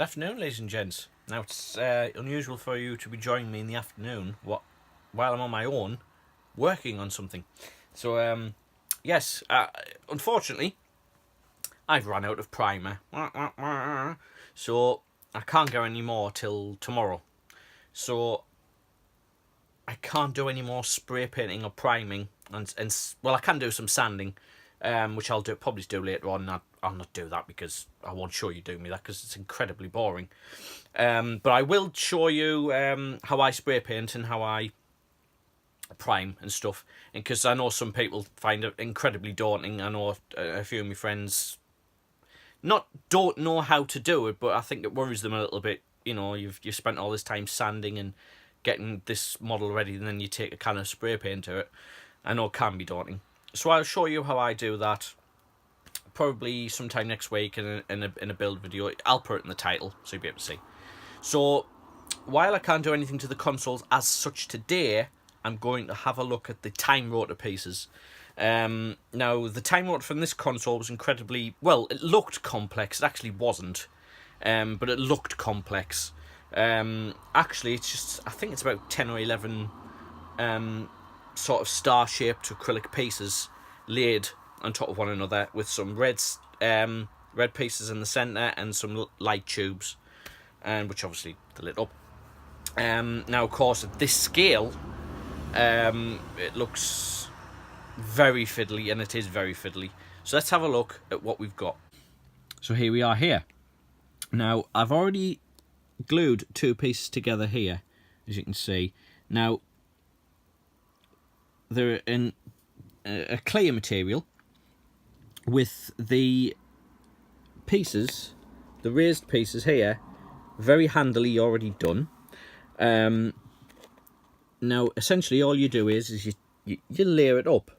Good afternoon, ladies and gents. Now, it's unusual for you to be joining me in the afternoon while I'm on my own working on something. So, yes, unfortunately, I've run out of primer. So, I can't go any more till tomorrow. So, I can't do any more spray painting or priming. And well, I can do some sanding, which I'll probably do later on. I'll not do that because I won't show you doing me that because it's incredibly boring. But I will show you how I spray paint and how I prime and stuff. And because I know some people find it incredibly daunting. I know a few of my friends don't know how to do it, but I think it worries them a little bit. You know, you've spent all this time sanding and getting this model ready, and then you take a can of spray paint to it. I know it can be daunting. So I'll show you how I do that. Probably sometime next week in a build video. I'll put it in the title so you'll be able to see. So while I can't do anything to the consoles as such today, I'm going to have a look at the time rotor pieces. Now the time rotor from this console was incredibly well. It looked complex. It actually wasn't, but it looked complex. Actually, it's just I think it's about 10 or 11 sort of star-shaped acrylic pieces laid on top of one another with some red pieces in the centre and some light tubes, and which obviously they lit up. Now, of course, at this scale, it looks very fiddly, and it is very fiddly. So let's have a look at what we've got. So here we are here. Now, I've already glued two pieces together here, as you can see. Now, they're in a clear material with the pieces, the raised pieces here, very handily already done. Now, essentially, all you do is you layer it up.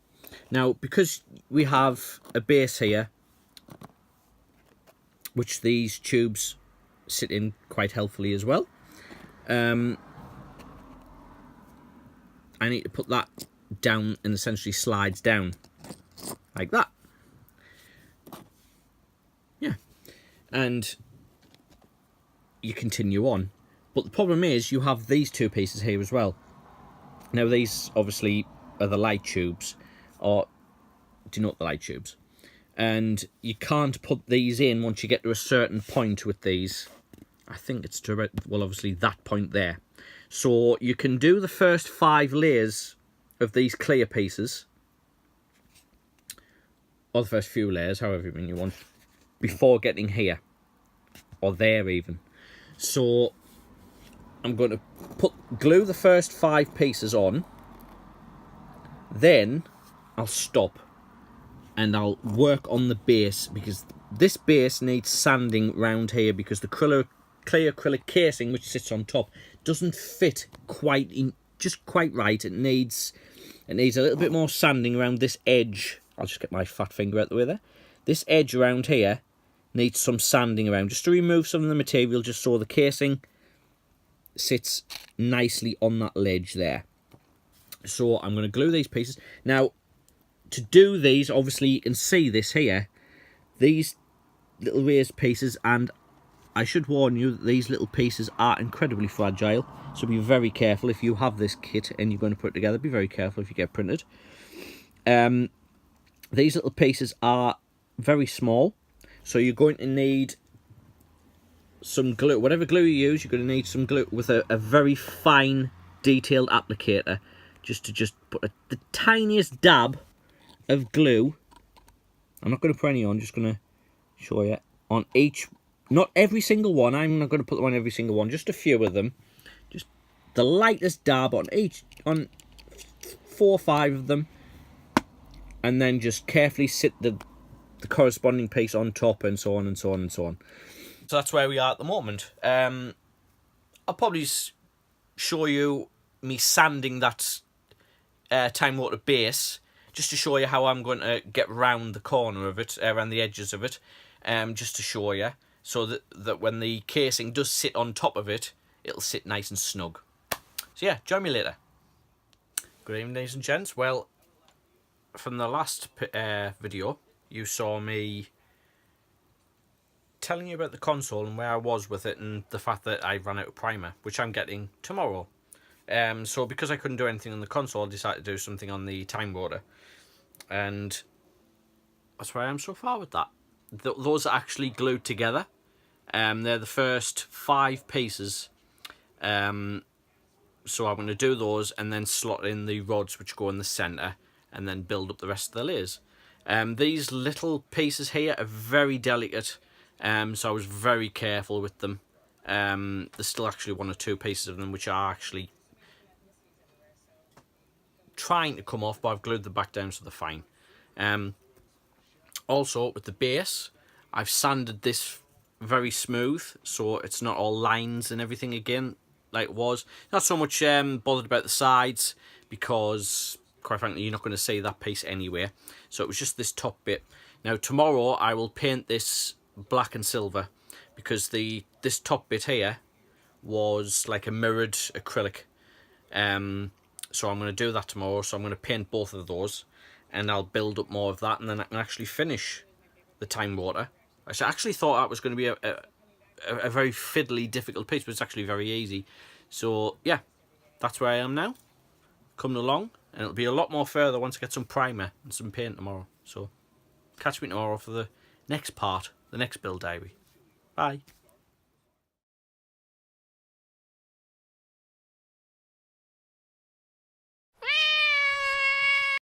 Now, because we have a base here, which these tubes sit in quite healthily as well, I need to put that down and essentially slides down like that. Yeah, and you continue on. But the problem is you have these two pieces here as well. Now these obviously are the light tubes, or denote the light tubes, and you can't put these in once you get to a certain point with these. I think it's to about, well, obviously that point there. So you can do the first 5 layers of these clear pieces, or the first few layers, however many you want, before getting here, or there even. So I'm going to glue the first 5 pieces on, then I'll stop and I'll work on the base, because this base needs sanding round here because the clear acrylic casing which sits on top doesn't fit just quite right. It needs a little bit more sanding around this edge. I'll just get my fat finger out the way there. This edge around here needs some sanding around, just to remove some of the material, just so the casing sits nicely on that ledge there. So I'm going to glue these pieces. Now, to do these, obviously you can see this here, these little raised pieces, and I should warn you that these little pieces are incredibly fragile, so be very careful if you have this kit and you're going to put it together. Be very careful if you get printed. These little pieces are very small, so you're going to need some glue. Whatever glue you use, you're going to need some glue with a very fine, detailed applicator, just to put the tiniest dab of glue. I'm not going to put any on, just going to show you on each. Not every single one. I'm not going to put them on every single one. Just a few of them. Just the lightest dab on each, on 4 or 5 of them, and then just carefully sit the corresponding piece on top, and so on and so on and so on. So that's where we are at the moment. I'll probably show you me sanding that time rotor base, just to show you how I'm going to get round the corner of it, around the edges of it, just to show you, so that when the casing does sit on top of it, it'll sit nice and snug. So yeah, join me later. Good evening, ladies and gents. Well, from the last video, you saw me telling you about the console and where I was with it, and the fact that I ran out of primer, which I'm getting tomorrow. So because I couldn't do anything on the console, I decided to do something on the time rotor, and that's where I am so far with that. Those are actually glued together. They're the first 5 pieces. So I'm going to do those and then slot in the rods which go in the centre, and then build up the rest of the layers. These little pieces here are very delicate, so I was very careful with them. There's still actually 1 or 2 pieces of them which are actually trying to come off, but I've glued them back down so they're fine. Also, with the base, I've sanded this very smooth, so it's not all lines and everything again like it was. Not so much bothered about the sides, because quite frankly you're not going to see that piece anywhere. So it was just this top bit. Now tomorrow I will paint this black and silver, because this top bit here was like a mirrored acrylic. So I'm going to do that tomorrow. So I'm going to paint both of those, and I'll build up more of that, and then I can actually finish the time rotor. I actually thought that was going to be a very fiddly, difficult piece, but it's actually very easy. So yeah, that's where I am now, coming along, and it'll be a lot more further once I get some primer and some paint tomorrow. So catch me tomorrow for the next part, the next build diary. Bye.